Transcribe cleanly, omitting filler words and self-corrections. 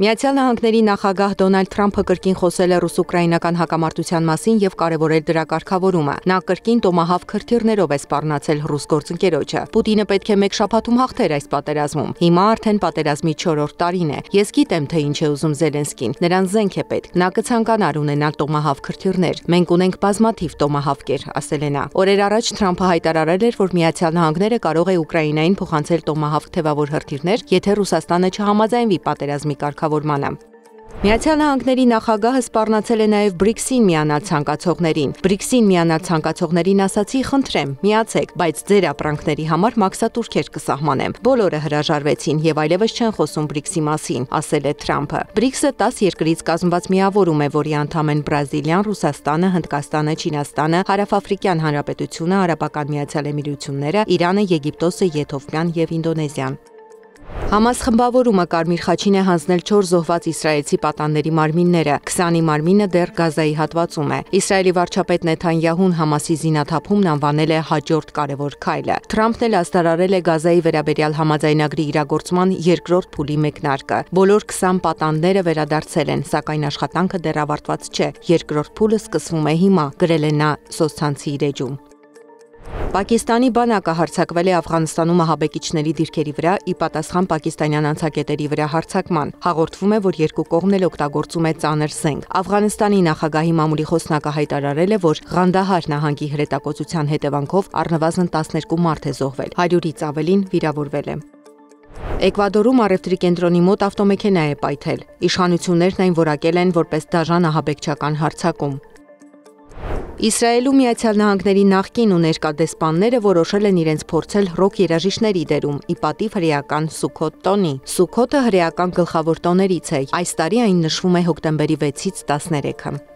Միացյալ Նահանգների նախագահ Դոնալդ Թրամփը կրկին խոսել է ռուս-ուկրաինական հակամարտության մասին եւ կարեւորել դրա կարգավորումը։ Նա կրկին տոմահավք քրթիռներով է սպառնացել ռուս գործընկերոջը։ Պուտինը պետք է մեկ շաբաթում հաղթեր այս պատերազմում։ Հիմա արդեն պատերազմի 4-րդ տարին է։ Ես գիտեմ, թե ինչ է ուզում Զելենսկին։ Նրան զենք է պետք։ Նա կցանկանար ունենալ տոմահավք քրթիռներ։ Մենք ունենք բազմաթիվ տոմահավքեր, ասել է նա։ Օրեր առաջ Թրամփը հայտարարել էր, որ Միացյալ Նահանգները կարող է Ուկրաինային փոխանցել տոմահավք թևավոր հրթիռներ, եթե Ռուսաստանը չհամաձայնվի պատերազմի կարգավորմանը։ Միացյալ Նահանգների նախագահը սպառնացել է նաև BRICS-ին միանալ ցանկացողներին։ BRICS-ին միանալ ցանկացողներին ասացի՝ խնդրեմ, միացեք, բայց ձեր ապրանքների համար մաքսատուրքեր կսահմանեմ։ Բոլորը հրաժարվեցին եւ այլևս չեն խոսում BRICS-ի մասին, ասել է Թրամփը։ BRICS-ը 10 երկրից կազմված միավորում է, որի անդամ են Բրազիլիան, Ռուսաստանը, Հնդկաստանը, Չինաստանը, Հարավաֆրիկյան Հանրապետությունը, Արաբական Միացյալ Էմիրությունները, Իրանը, Եգիպտոսը, Եթովպիան եւ Ինդոնեզիան։ Համաս խմբավորումը Կարմիր խաչին է հանձնել 4 զոհված իսրայելցի պատանների մարմինները, 20-ի մարմինը դեռ Գազայի հատվածում է։ Իսրայելի վարչապետ Նեթանյահուն Համասի զինաթափումն անվանել է հաջորդ կարևոր քայլը։ Թրամփն էլ աստարարել է Գազայի վերաբերյալ համաձայնագրի իրագործման երկրորդ փուլի մեկնարկը։ Բոլոր 20 պատանդները վերադարձել են, սակայն աշխատանքը դեռ ավարտված չէ։ Երկրորդ փուլը սկսվում է հիմա, գրել է նա սոցցանցի իր էջում։ Պակիստանի բանակը հարձակվել է Աֆղանստանում ահաբեկիչների դիրքերի վրա՝ ի պատասխան պակիստանյան անցակետերի վրա հարձակման։ Հաղորդվում է, որ երկու կողմն էլ օգտագործում է ծանր զենք։ Աֆղանստանի նախագահի մամուլի խոսնակը հայտարարել է, որ Ղանդահար նահանգի հրետակոծության հետևանքով առնվազն 12 մարդ է զոհվել, 100-ից ավելին վիրավորվել է։ Էկվադորում առևտրի կենտրոնի մոտ ավտոմեքենա է պայթել։ Իշխանություններն այն որակել են որպես դաժան ահաբեկչական հարձակում։ Իսրայելում Միացյալ Նահանգների նախկին ու ներկա դեսպանները որոշել են իրենց փորձել ռոք երաժիշտների դերում՝ ի պատիվ հրեական Սուքոթ տոնի։ Սուքոթը հրեական գլխավոր տոներից է։ Այս տարի այն նշվում է հոկտեմբերի 6-ից 13-ը։